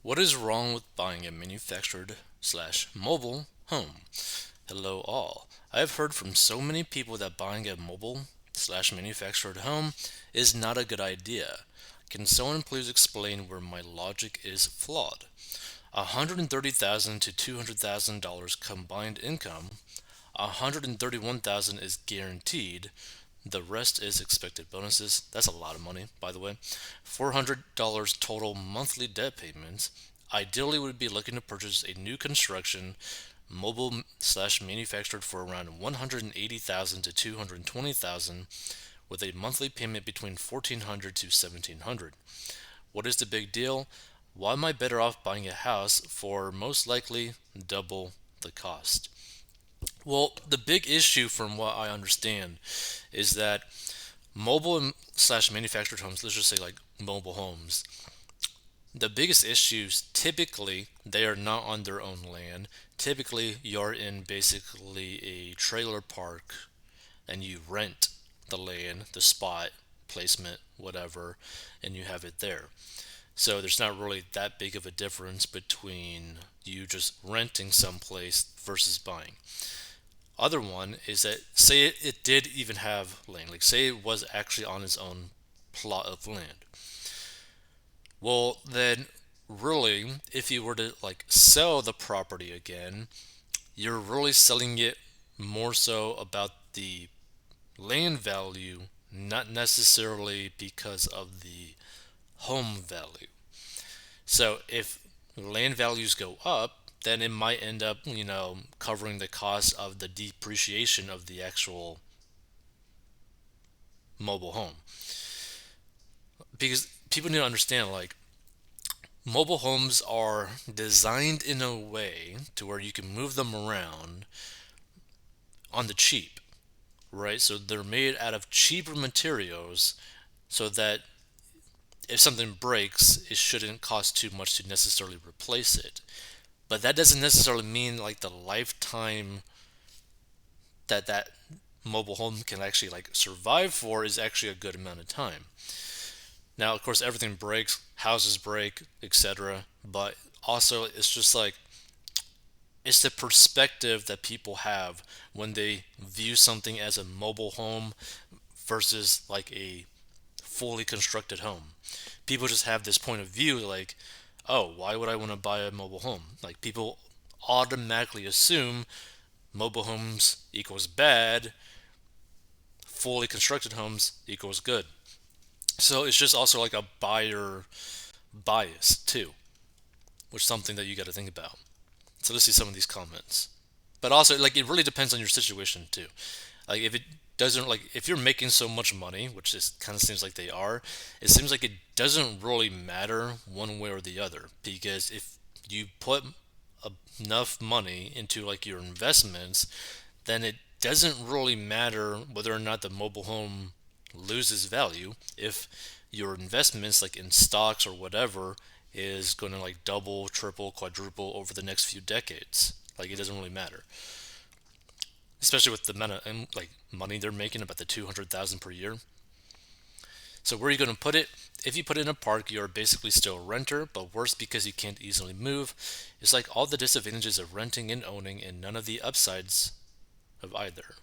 What is wrong with buying a manufactured slash mobile home? Hello, all. I have heard from so many people that buying a mobile slash manufactured home is not a good idea. Can someone please explain where my logic is flawed? $130,000 to $200,000 combined income, $131,000 is guaranteed. The rest is expected bonuses. That's a lot of money, by the way. $400 total monthly debt payments. Ideally, would be looking to purchase a new construction mobile slash manufactured for around 180,000 to 220,000 with a monthly payment between 1,400 to 1,700. What is the big deal? Why am I better off buying a house for most likely double the cost? Well, the big issue from what I understand is that mobile slash manufactured homes, let's just say like mobile homes, the biggest issues typically they are not on their own land. Typically, you're in basically a trailer park and you rent the land, the spot, placement, whatever, and you have it there. So there's not really that big of a difference between you just renting someplace versus buying. Other one is that say it did even have land, like say it was actually on its own plot of land. Well, then really, if you were to like sell the property again, you're really selling it more so about the land value, not necessarily because of the home value. So if land values go up, then it might end up, covering the cost of the depreciation of the actual mobile home. Because people need to understand, like, mobile homes are designed in a way to where you can move them around on the cheap, right? So they're made out of cheaper materials so that if something breaks, it shouldn't cost too much to necessarily replace it. But that doesn't necessarily mean like the lifetime that mobile home can actually like survive for is actually a good amount of time. Now, of course, everything breaks, houses break, etc. But also, it's just like it's the perspective that people have when they view something as a mobile home versus like a fully constructed home. People just have this point of view like, oh, why would I want to buy a mobile home? Like people automatically assume mobile homes equals bad, fully constructed homes equals good. So it's just also like a buyer bias too, which is something that you got to think about. So let's see some of these comments. But also, like, it really depends on your situation too. Like, if it doesn't, like, if you're making so much money, which is kind of seems like they are, it seems like it doesn't really matter one way or the other. Because if you put enough money into like your investments, then it doesn't really matter whether or not the mobile home loses value if your investments like in stocks or whatever is going to like double, triple, quadruple over the next few decades. Like it doesn't really matter, especially with the amount of like money they're making, about the 200,000 per year. So where are you going to put it? If you put it in a park, you're basically still a renter, but worse because you can't easily move. It's like all the disadvantages of renting and owning, and none of the upsides of either.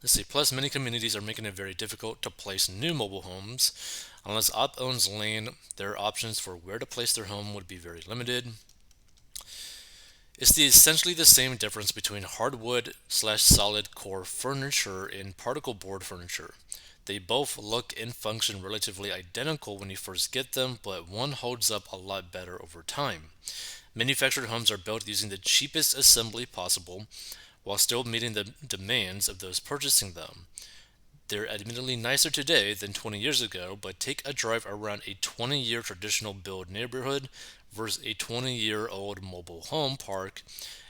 Let's see. Plus, many communities are making it very difficult to place new mobile homes. Unless OP owns land, their options for where to place their home would be very limited. It's essentially the same difference between hardwood slash solid core furniture and particle board furniture. They both look and function relatively identical when you first get them, but one holds up a lot better over time. Manufactured homes are built using the cheapest assembly possible while still meeting the demands of those purchasing them. They're admittedly nicer today than 20 years ago, but take a drive around a 20-year traditional build neighborhood versus a 20-year-old mobile home park,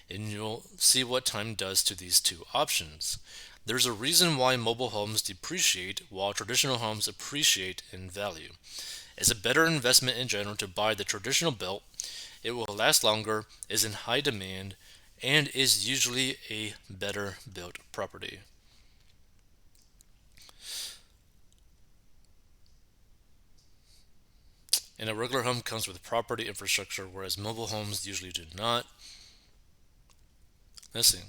and you'll see what time does to these two options. There's a reason why mobile homes depreciate while traditional homes appreciate in value. It's a better investment in general to buy the traditional built. It will last longer, is in high demand, and is usually a better built property. and a regular home comes with property infrastructure, whereas mobile homes usually do not. Let's see.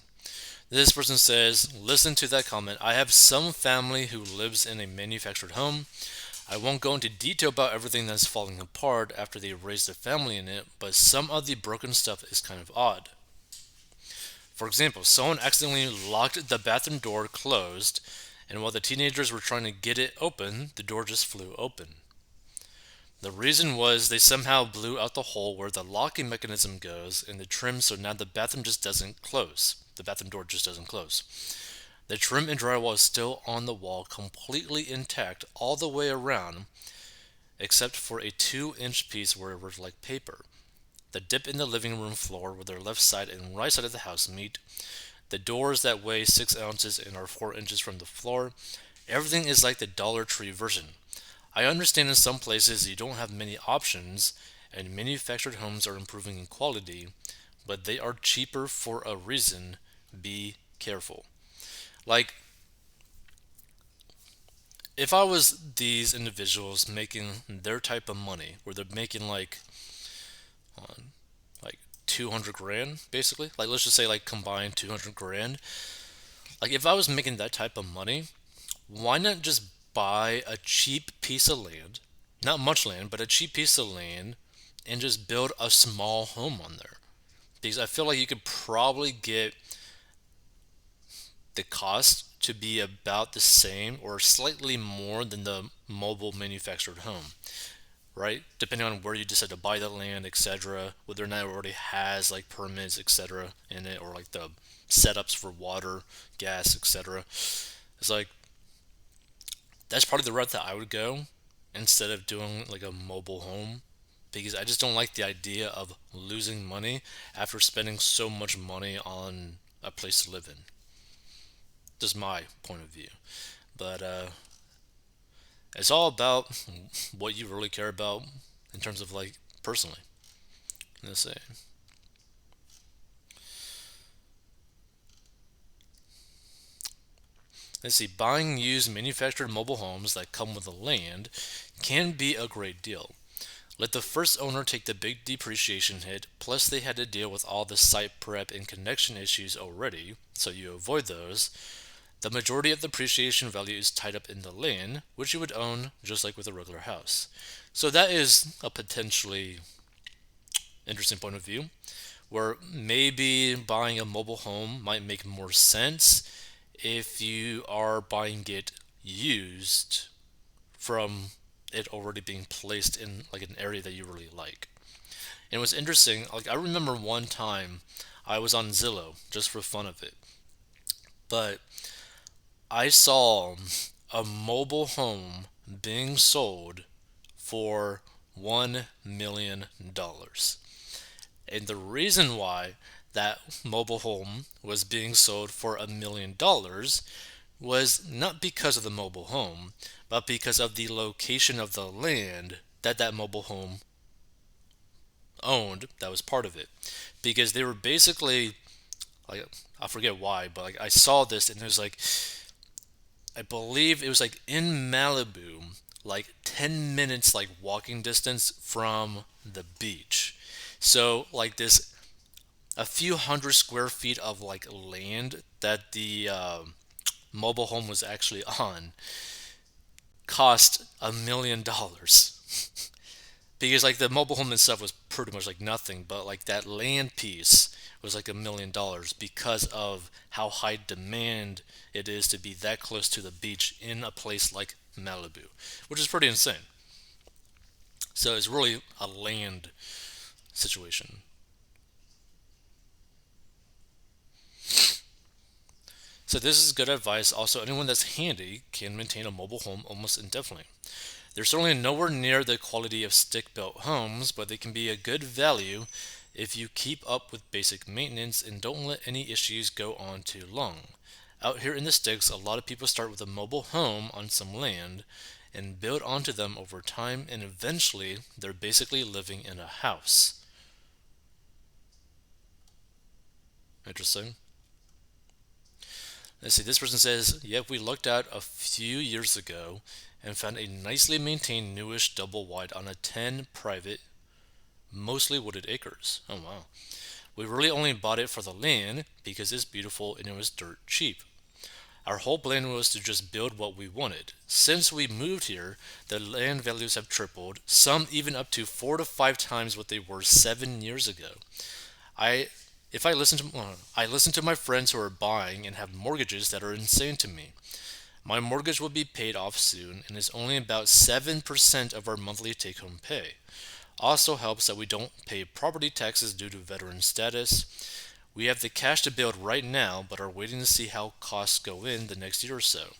This person says, listen to that comment. I have some family who lives in a manufactured home. I won't go into detail about everything that's falling apart after they raised a family in it, but some of the broken stuff is kind of odd. For example, someone accidentally locked the bathroom door closed, and while the teenagers were trying to get it open, the door just flew open. The reason was they somehow blew out the hole where the locking mechanism goes in the trim, so now the bathroom just doesn't close. The bathroom door just doesn't close. The trim and drywall is still on the wall, completely intact all the way around, except for a 2-inch piece where it was like paper. The dip in the living room floor where their left side and right side of the house meet. The doors that weigh 6 ounces and are 4 inches from the floor. Everything is like the Dollar Tree version. I understand in some places you don't have many options, and manufactured homes are improving in quality, but they are cheaper for a reason. Be careful. Like, if I was these individuals making their type of money, where they're making like 200 grand, basically, like let's just say like combined 200 grand, like if I was making that type of money, why not just buy a cheap piece of land, not much land, but a cheap piece of land, and just build a small home on there? Because I feel like you could probably get the cost to be about the same or slightly more than the mobile manufactured home, right? Depending on where you decide to buy the land, etc., whether or not it already has like permits, etc., in it, or like the setups for water, gas, etc. It's like that's probably the route that I would go instead of doing like a mobile home, because I just don't like the idea of losing money after spending so much money on a place to live in. Just my point of view. But it's all about what you really care about in terms of like personally. Let's say. Let's see. Buying used manufactured mobile homes that come with the land can be a great deal. Let the first owner take the big depreciation hit, plus they had to deal with all the site prep and connection issues already, so you avoid those. The majority of the appreciation value is tied up in the land, which you would own just like with a regular house. So that is a potentially interesting point of view, where maybe buying a mobile home might make more sense if you are buying it used from it already being placed in like an area that you really like. And it was interesting, like I remember one time I was on Zillow just for fun of it, but I saw a mobile home being sold for $1 million. And the reason why that mobile home was being sold for $1 million was not because of the mobile home, but because of the location of the land that that mobile home owned that was part of it. Because they were basically, like, I forget why, but like I saw this and it was like, I believe it was like in Malibu, like 10 minutes like walking distance from the beach. So like this a few hundred square feet of like land that the mobile home was actually on cost $1 million. Because like the mobile home itself was pretty much like nothing, but like that land piece was like $1 million because of how high demand it is to be that close to the beach in a place like Malibu, which is pretty insane. So it's really a land situation. So this is good advice. Also, anyone that's handy can maintain a mobile home almost indefinitely. They're certainly nowhere near the quality of stick-built homes, but they can be a good value if you keep up with basic maintenance and don't let any issues go on too long. Out here in the sticks, a lot of people start with a mobile home on some land and build onto them over time, and eventually they're basically living in a house. Interesting. Let's see, this person says, yep, we looked at a few years ago and found a nicely maintained newish double wide on a 10 private, mostly wooded acres. Oh wow. We really only bought it for the land because it's beautiful and it was dirt cheap. Our whole plan was to just build what we wanted. Since we moved here, the land values have tripled, some even up to 4 to 5 times what they were 7 years ago. I if I listen to my friends who are buying and have mortgages that are insane to me. My mortgage will be paid off soon and is only about 7% of our monthly take home pay. Also helps that we don't pay property taxes due to veteran status. We have the cash to build right now, but are waiting to see how costs go in the next year or so.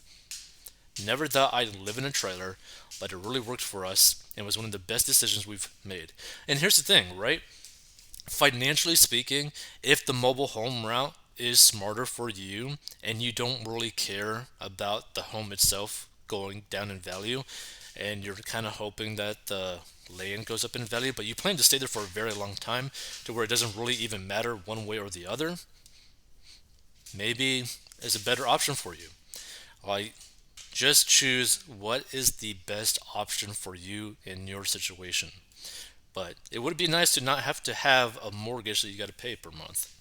Never thought I'd live in a trailer, but it really worked for us and was one of the best decisions we've made. And here's the thing, right? Financially speaking, if the mobile home route is smarter for you and you don't really care about the home itself going down in value, and you're kind of hoping that the land goes up in value, but you plan to stay there for a very long time to where it doesn't really even matter one way or the other, maybe is a better option for you. Like, just choose what is the best option for you in your situation. But it would be nice to not have to have a mortgage that you got to pay per month.